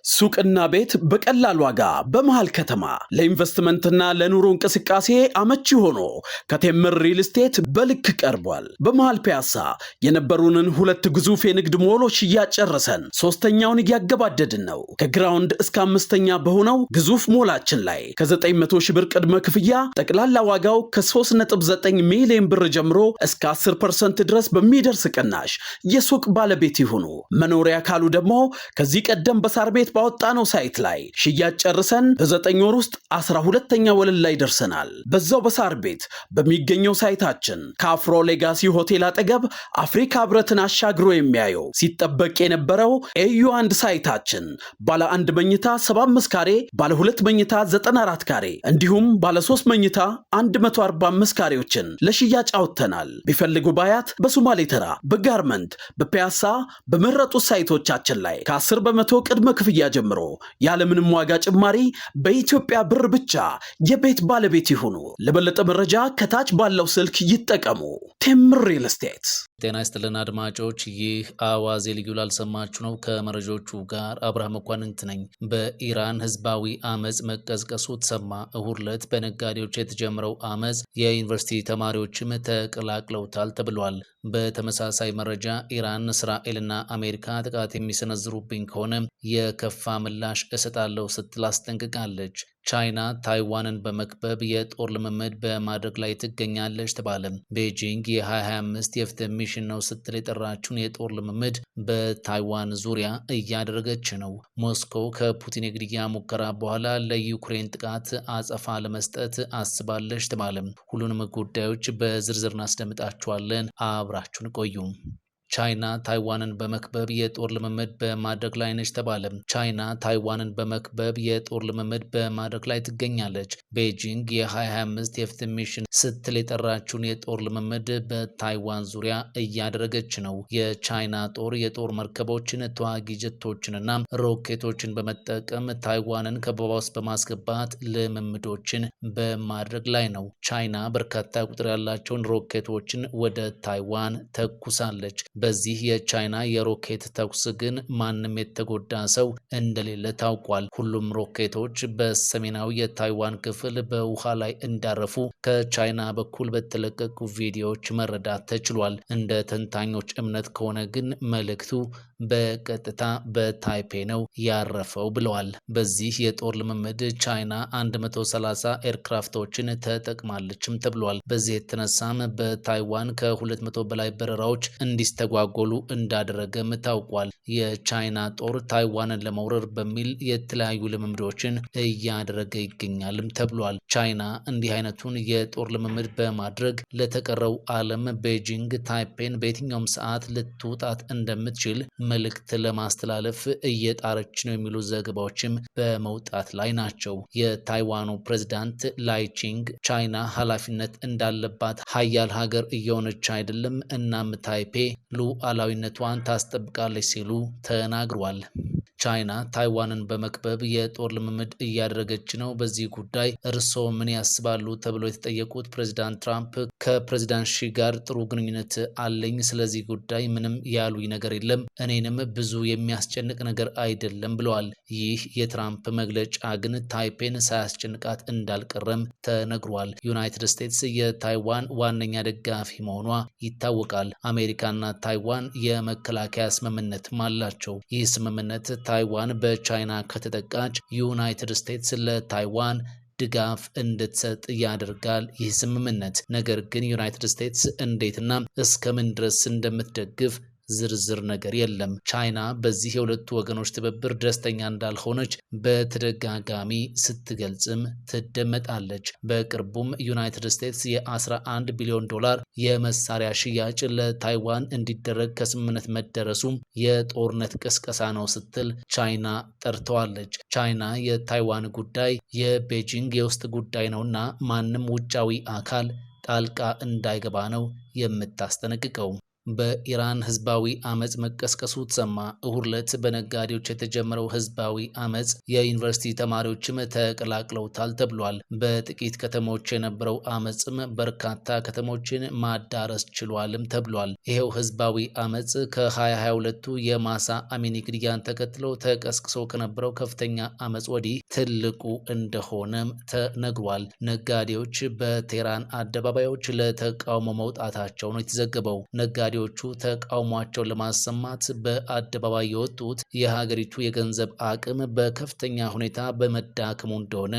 ሱቅና ቤት በቀላል ዋጋ በመሃል ከተማ ለኢንቨስትመንትና ለኑሮ እንቅስቃሴ አመቺ ሆኖ ከቴምር ሪል ስቴት በልክ ቀርቧል። በመሃል ፒያሳ የነበሩንን ሁለት ግዙፍ የንግድ ሞሎች እያጨረሰን ሶስተኛውን እያገባደድን ነው። ከግራውንድ እስከ አምስተኛ በሆነው ግዙፍ ሞላችን ላይ ከ900 ሺህ ብር ቅድመ ክፍያ ጠቅላላ ዋጋው ከ3.9 ሚሊዮን ብር ጀምሮ እስከ 10% ድረስ በሚደርስ ቅናሽ የሱቅ ባለቤት ይሁኑ። መኖሪያ ካሉ ደግሞ ከዚህ ቀደም በሳር ቤት ባወጣነው ሳይት ላይ ሽያጭ ጨርሰን በ9 ወር ውስጥ 12ኛ ወለል ላይ ደርሰናል። በዛው በሳር ቤት በሚገኘው ሳይታችን ከአፍሮ ሌጋሲ ሆቴል አጠገብ አፍሪካ ህብረትን አሻግሮ የሚያየው ሲጠበቅ የነበረው ኤዩ 1 ሳይታችን ባለ 1 መኝታ 75 ካሬ፣ ባለ 2 መኝታ 94 ካሬ እንዲሁም ባለ 3 መኝታ 145 ካሬዎችን ለሽያጭ አውጥተናል። ቢፈልጉ ባያት፣ በሶማሌ ተራ፣ በጋርመንት፣ በፒያሳ በመረጡ ሳይቶቻችን ላይ ከ10 በመቶ ቅድመ ክፍያ ጀምሮ ያለምንም ዋጋ ጭማሪ በኢትዮጵያ ብር ብቻ የቤት ባለቤት ይሁኑ። ለበለጠ መረጃ ከታች ባለው ስልክ ይጠቀሙ። ቴምር ሪል ስቴት። ጤና ይስጥልን አድማጮች፣ ይህ አዋዜ ልዩ ላልሰማችሁ ነው። ከመረጃዎቹ ጋር አብርሃም መኳንንት ነኝ። በኢራን ህዝባዊ አመጽ መቀዝቀሱ ተሰማ። እሁድ ዕለት በነጋዴዎች የተጀመረው አመጽ የዩኒቨርሲቲ ተማሪዎችም ተቀላቅለውታል ተብሏል። በተመሳሳይ መረጃ ኢራን እስራኤልና አሜሪካ ጥቃት የሚሰነዝሩብኝ ከሆነ የከፋ ምላሽ እሰጣለሁ ስትል አስጠንቅቃለች። ቻይና ታይዋንን በመክበብ የጦር ልምምድ በማድረግ ላይ ትገኛለች ተባለ። ቤጂንግ የ2025 የፍትህ ሚሽን ነው ስትል የጠራችውን የጦር ልምምድ በታይዋን ዙሪያ እያደረገች ነው። ሞስኮ ከፑቲን የግድያ ሙከራ በኋላ ለዩክሬን ጥቃት አጸፋ ለመስጠት አስባለች ተባለ። ሁሉንም ጉዳዮች በዝርዝር እናስደምጣችኋለን። አብራችሁን ቆዩ። ቻይና ታይዋንን በመክበብ የጦር ልምምድ በማድረግ ላይ ነች ተባለ። ቻይና ታይዋንን በመክበብ የጦር ልምምድ በማድረግ ላይ ትገኛለች። ቤጂንግ የ2025 የፍትህ ሚሽን ስትል የጠራችውን የጦር ልምምድ በታይዋን ዙሪያ እያደረገች ነው። የቻይና ጦር የጦር መርከቦችን፣ ተዋጊ ጀቶችንና ሮኬቶችን በመጠቀም ታይዋንን ከበባ ውስጥ በማስገባት ልምምዶችን በማድረግ ላይ ነው። ቻይና በርካታ ቁጥር ያላቸውን ሮኬቶችን ወደ ታይዋን ተኩሳለች። በዚህ የቻይና የሮኬት ተኩስ ግን ማንም የተጎዳ ሰው እንደሌለ ታውቋል። ሁሉም ሮኬቶች በሰሜናዊ የታይዋን ክፍል በውሃ ላይ እንዳረፉ ከቻይና በኩል በተለቀቁ ቪዲዮዎች መረዳት ተችሏል። እንደ ተንታኞች እምነት ከሆነ ግን መልእክቱ በቀጥታ በታይፔ ነው ያረፈው ብለዋል። በዚህ የጦር ልምምድ ቻይና 130 ኤርክራፍቶችን ተጠቅማለችም ተብሏል። በዚህ የተነሳም በታይዋን ከ200 በላይ በረራዎች እንዲስተጓጎሉ እንዳደረገም ታውቋል። የቻይና ጦር ታይዋንን ለመውረር በሚል የተለያዩ ልምምዶችን እያደረገ ይገኛልም ተብሏል። ቻይና እንዲህ አይነቱን የጦር ልምምድ በማድረግ ለተቀረው ዓለም ቤጂንግ ታይፔን በየትኛውም ሰዓት ልትውጣት እንደምትችል መልእክት ለማስተላለፍ እየጣረች ነው የሚሉ ዘገባዎችም በመውጣት ላይ ናቸው። የታይዋኑ ፕሬዝዳንት ላይቺንግ ቻይና ኃላፊነት እንዳለባት ሀያል ሀገር እየሆነች አይደለም፣ እናም ታይፔ ሉዓላዊነቷን ታስጠብቃለች ሲሉ ተናግሯል። ቻይና ታይዋንን በመክበብ የጦር ልምምድ እያደረገች ነው። በዚህ ጉዳይ እርስዎ ምን ያስባሉ ተብሎ የተጠየቁት ፕሬዝዳንት ትራምፕ ከፕሬዝዳንት ሺ ጋር ጥሩ ግንኙነት አለኝ፣ ስለዚህ ጉዳይ ምንም ያሉኝ ነገር የለም፣ እኔንም ብዙ የሚያስጨንቅ ነገር አይደለም ብለዋል። ይህ የትራምፕ መግለጫ ግን ታይፔን ሳያስጨንቃት እንዳልቀረም ተነግሯል። ዩናይትድ ስቴትስ የታይዋን ዋነኛ ደጋፊ መሆኗ ይታወቃል። አሜሪካና ታይዋን የመከላከያ ስምምነትም አላቸው። ይህ ስምምነት ታይዋን በቻይና ከተጠቃች ዩናይትድ ስቴትስ ለታይዋን ድጋፍ እንድትሰጥ ያደርጋል ይህ ስምምነት። ነገር ግን ዩናይትድ ስቴትስ እንዴትና እስከምን ድረስ እንደምትደግፍ ዝርዝር ነገር የለም። ቻይና በዚህ የሁለቱ ወገኖች ትብብር ደስተኛ እንዳልሆነች በተደጋጋሚ ስትገልጽም ትደመጣለች። በቅርቡም ዩናይትድ ስቴትስ የ11 ቢሊዮን ዶላር የመሳሪያ ሽያጭ ለታይዋን እንዲደረግ ከስምምነት መደረሱም የጦርነት ቅስቀሳ ነው ስትል ቻይና ጠርተዋለች። ቻይና የታይዋን ጉዳይ የቤጂንግ የውስጥ ጉዳይ ነውና ማንም ውጫዊ አካል ጣልቃ እንዳይገባ ነው የምታስጠነቅቀው። በኢራን ህዝባዊ አመጽ መቀስቀሱ ተሰማ። እሁድ ዕለት በነጋዴዎች የተጀመረው ህዝባዊ አመጽ የዩኒቨርሲቲ ተማሪዎችም ተቀላቅለውታል ተብሏል። በጥቂት ከተሞች የነበረው አመጽም በርካታ ከተሞችን ማዳረስ ችሏልም ተብሏል። ይሄው ህዝባዊ አመጽ ከ2022ቱ የማሳ አሚኒ ግድያን ተከትሎ ተቀስቅሶ ከነበረው ከፍተኛ አመጽ ወዲህ ትልቁ እንደሆነም ተነግሯል። ነጋዴዎች በቴህራን አደባባዮች ለተቃውሞ መውጣታቸው ነው የተዘገበው። ነጋዴዎቹ ተቃውሟቸውን ለማሰማት በአደባባይ የወጡት የሀገሪቱ የገንዘብ አቅም በከፍተኛ ሁኔታ በመዳከሙ እንደሆነ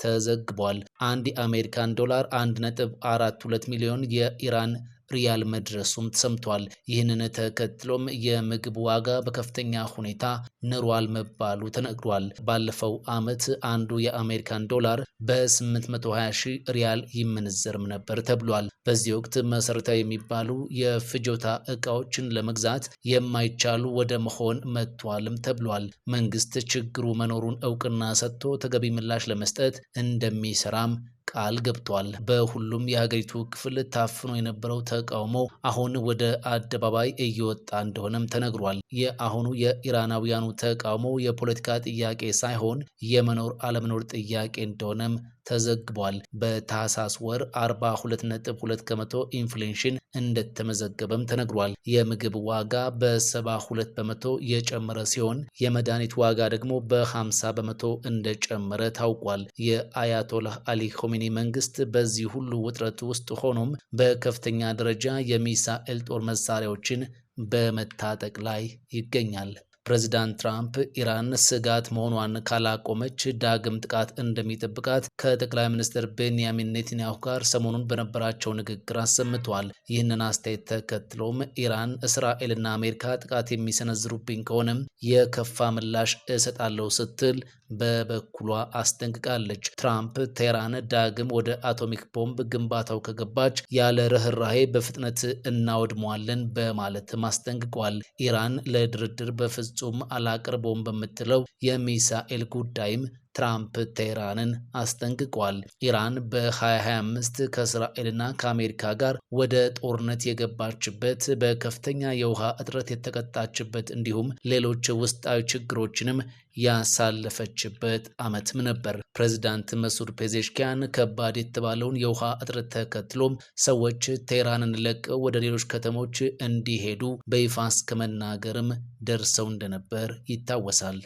ተዘግቧል። አንድ የአሜሪካን ዶላር 1.42 ሚሊዮን የኢራን ሪያል መድረሱም ተሰምቷል። ይህንን ተከትሎም የምግብ ዋጋ በከፍተኛ ሁኔታ ንሯል መባሉ ተነግሯል። ባለፈው ዓመት አንዱ የአሜሪካን ዶላር በ820 ሺህ ሪያል ይመነዘርም ነበር ተብሏል። በዚህ ወቅት መሰረታዊ የሚባሉ የፍጆታ ዕቃዎችን ለመግዛት የማይቻሉ ወደ መሆን መጥቷልም ተብሏል። መንግስት ችግሩ መኖሩን እውቅና ሰጥቶ ተገቢ ምላሽ ለመስጠት እንደሚሰራም ቃል ገብቷል። በሁሉም የሀገሪቱ ክፍል ታፍኖ የነበረው ተቃውሞ አሁን ወደ አደባባይ እየወጣ እንደሆነም ተነግሯል። የአሁኑ የኢራናውያኑ ተቃውሞ የፖለቲካ ጥያቄ ሳይሆን የመኖር አለመኖር ጥያቄ እንደሆነም ተዘግቧል። በታህሳስ ወር 42.2 ከመቶ ኢንፍሌሽን እንደተመዘገበም ተነግሯል። የምግብ ዋጋ በ72 በመቶ የጨመረ ሲሆን የመድኃኒት ዋጋ ደግሞ በ50 በመቶ እንደጨመረ ታውቋል። የአያቶላህ አሊ ኮሜኒ መንግስት በዚህ ሁሉ ውጥረት ውስጥ ሆኖም በከፍተኛ ደረጃ የሚሳኤል ጦር መሳሪያዎችን በመታጠቅ ላይ ይገኛል። ፕሬዚዳንት ትራምፕ ኢራን ስጋት መሆኗን ካላቆመች ዳግም ጥቃት እንደሚጠብቃት ከጠቅላይ ሚኒስትር ቤንያሚን ኔታንያሁ ጋር ሰሞኑን በነበራቸው ንግግር አሰምተዋል። ይህንን አስተያየት ተከትሎም ኢራን እስራኤልና አሜሪካ ጥቃት የሚሰነዝሩብኝ ከሆነም የከፋ ምላሽ እሰጣለሁ ስትል በበኩሏ አስጠንቅቃለች። ትራምፕ ቴህራን ዳግም ወደ አቶሚክ ቦምብ ግንባታው ከገባች ያለ ርህራሄ በፍጥነት እናወድመዋለን በማለትም አስጠንቅቋል። ኢራን ለድርድር በፍጹም አላቀርበውም በምትለው የሚሳኤል ጉዳይም ትራምፕ ቴህራንን አስጠንቅቋል። ኢራን በ2025 ከእስራኤልና ከአሜሪካ ጋር ወደ ጦርነት የገባችበት በከፍተኛ የውሃ እጥረት የተቀጣችበት እንዲሁም ሌሎች ውስጣዊ ችግሮችንም ያሳለፈችበት ዓመትም ነበር። ፕሬዚዳንት መሱድ ፔዜሽኪያን ከባድ የተባለውን የውሃ እጥረት ተከትሎም ሰዎች ቴህራንን ለቀው ወደ ሌሎች ከተሞች እንዲሄዱ በይፋ እስከ መናገርም ደርሰው እንደነበር ይታወሳል።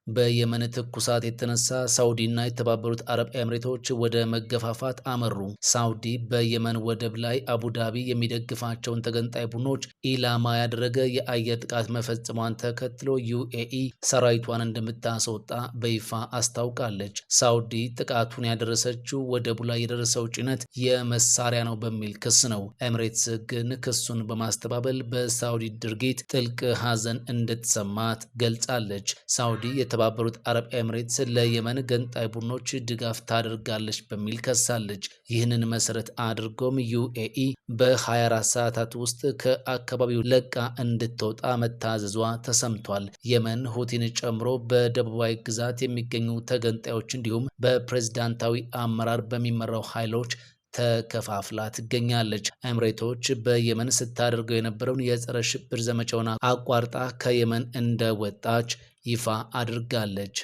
በየመን ትኩሳት የተነሳ ሳውዲና የተባበሩት አረብ ኤምሬቶች ወደ መገፋፋት አመሩ። ሳውዲ በየመን ወደብ ላይ አቡዳቢ የሚደግፋቸውን ተገንጣይ ቡድኖች ኢላማ ያደረገ የአየር ጥቃት መፈጸሟን ተከትሎ ዩኤኢ ሰራዊቷን እንደምታስወጣ በይፋ አስታውቃለች። ሳውዲ ጥቃቱን ያደረሰችው ወደቡ ላይ የደረሰው ጭነት የመሳሪያ ነው በሚል ክስ ነው። ኤምሬትስ ግን ክሱን በማስተባበል በሳውዲ ድርጊት ጥልቅ ሐዘን እንደተሰማት ገልጻለች። ሳውዲ የተባበሩት አረብ ኤምሬትስ ለየመን ገንጣይ ቡድኖች ድጋፍ ታደርጋለች በሚል ከሳለች። ይህንን መሰረት አድርጎም ዩኤኢ በ24 ሰዓታት ውስጥ ከአካባቢው ለቃ እንድትወጣ መታዘዟ ተሰምቷል። የመን ሁቲን ጨምሮ በደቡባዊ ግዛት የሚገኙ ተገንጣዮች እንዲሁም በፕሬዝዳንታዊ አመራር በሚመራው ኃይሎች ተከፋፍላ ትገኛለች። ኤምሬቶች በየመን ስታደርገው የነበረውን የጸረ ሽብር ዘመቻውን አቋርጣ ከየመን እንደወጣች ይፋ አድርጋለች።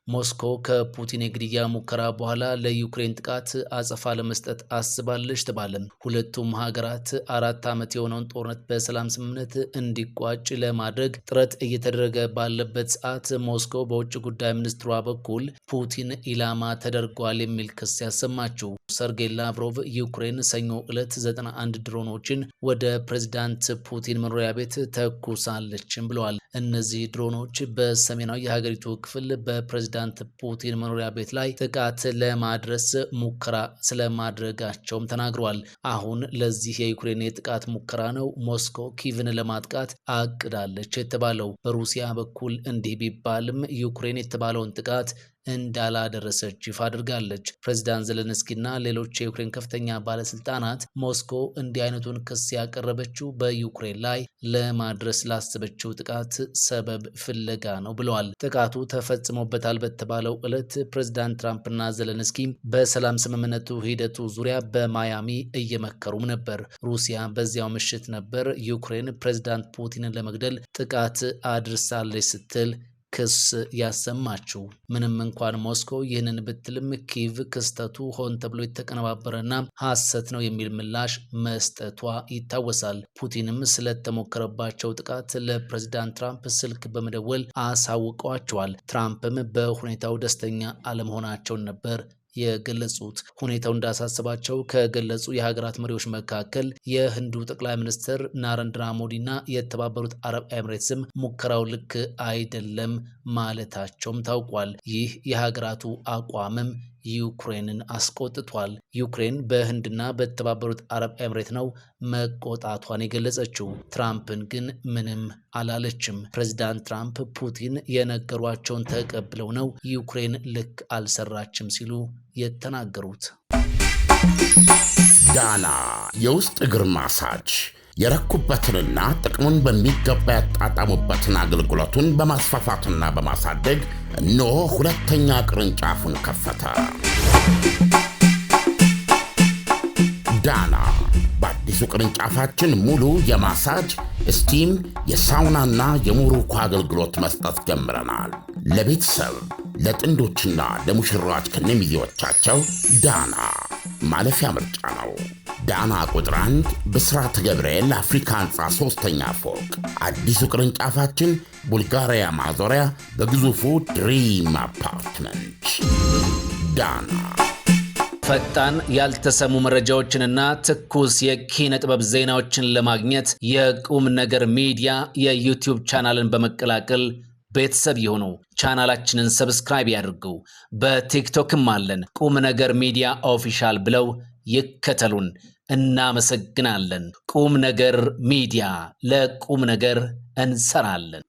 ሞስኮ ከፑቲን የግድያ ሙከራ በኋላ ለዩክሬን ጥቃት አጸፋ ለመስጠት አስባለች ተባለ። ሁለቱም ሀገራት 4 ዓመት የሆነውን ጦርነት በሰላም ስምምነት እንዲቋጭ ለማድረግ ጥረት እየተደረገ ባለበት ሰዓት ሞስኮ በውጭ ጉዳይ ሚኒስትሯ በኩል ፑቲን ኢላማ ተደርጓል የሚል ክስ ያሰማችው። ሰርጌይ ላቭሮቭ ዩክሬን ሰኞ ዕለት 91 ድሮኖችን ወደ ፕሬዝዳንት ፑቲን መኖሪያ ቤት ተኩሳለችም ብለዋል። እነዚህ ድሮኖች በሰሜናዊ የሀገሪቱ ክፍል በፕሬዝዳንት ፑቲን መኖሪያ ቤት ላይ ጥቃት ለማድረስ ሙከራ ስለማድረጋቸውም ተናግረዋል። አሁን ለዚህ የዩክሬን የጥቃት ሙከራ ነው ሞስኮ ኪቭን ለማጥቃት አቅዳለች የተባለው። በሩሲያ በኩል እንዲህ ቢባልም ዩክሬን የተባለውን ጥቃት እንዳላደረሰች ይፋ አድርጋለች። ፕሬዝዳንት ዘለንስኪና ሌሎች የዩክሬን ከፍተኛ ባለስልጣናት ሞስኮ እንዲህ አይነቱን ክስ ያቀረበችው በዩክሬን ላይ ለማድረስ ላሰበችው ጥቃት ሰበብ ፍለጋ ነው ብለዋል። ጥቃቱ ተፈጽሞበታል በተባለው ዕለት ፕሬዝዳንት ትራምፕና ዘለንስኪ በሰላም ስምምነቱ ሂደቱ ዙሪያ በማያሚ እየመከሩም ነበር። ሩሲያ በዚያው ምሽት ነበር ዩክሬን ፕሬዝዳንት ፑቲንን ለመግደል ጥቃት አድርሳለች ስትል ክስ ያሰማችው። ምንም እንኳን ሞስኮ ይህንን ብትልም ኪቭ ክስተቱ ሆን ተብሎ የተቀነባበረና ሐሰት ነው የሚል ምላሽ መስጠቷ ይታወሳል። ፑቲንም ስለተሞከረባቸው ጥቃት ለፕሬዝዳንት ትራምፕ ስልክ በመደወል አሳውቀዋቸዋል። ትራምፕም በሁኔታው ደስተኛ አለመሆናቸውን ነበር የገለጹት። ሁኔታው እንዳሳሰባቸው ከገለጹ የሀገራት መሪዎች መካከል የህንዱ ጠቅላይ ሚኒስትር ናረንድራ ሞዲና የተባበሩት አረብ ኤምሬትስም ሙከራው ልክ አይደለም ማለታቸውም ታውቋል። ይህ የሀገራቱ አቋምም ዩክሬንን አስቆጥቷል። ዩክሬን በህንድና በተባበሩት አረብ ኤምሬት ነው መቆጣቷን የገለጸችው። ትራምፕን ግን ምንም አላለችም። ፕሬዝዳንት ትራምፕ ፑቲን የነገሯቸውን ተቀብለው ነው ዩክሬን ልክ አልሰራችም ሲሉ የተናገሩት። ዳና የውስጥ እግር ማሳጅ የረኩበትንና ጥቅሙን በሚገባ ያጣጣሙበትን አገልግሎቱን በማስፋፋትና በማሳደግ እነሆ ሁለተኛ ቅርንጫፉን ከፈተ። ዳና በአዲሱ ቅርንጫፋችን ሙሉ የማሳጅ ስቲም፣ የሳውናና የሙሩኮ አገልግሎት መስጠት ጀምረናል። ለቤተሰብ ለጥንዶችና ለሙሽራዎች ከነሚዜዎቻቸው ዳና ማለፊያ ምርጫ ነው። ዳና ቁጥር 1 ብስራተ ገብርኤል አፍሪካ ህንፃ 3ኛ ፎቅ። አዲሱ ቅርንጫፋችን ቡልጋሪያ ማዞሪያ በግዙፉ ድሪም አፓርትመንት። ዳና ፈጣን ያልተሰሙ መረጃዎችንና ትኩስ የኪነ ጥበብ ዜናዎችን ለማግኘት የቁም ነገር ሚዲያ የዩቲዩብ ቻናልን በመቀላቀል ቤተሰብ የሆኑ ቻናላችንን ሰብስክራይብ ያድርጉ። በቲክቶክም አለን። ቁም ነገር ሚዲያ ኦፊሻል ብለው ይከተሉን። እናመሰግናለን። ቁም ነገር ሚዲያ፣ ለቁም ነገር እንሰራለን።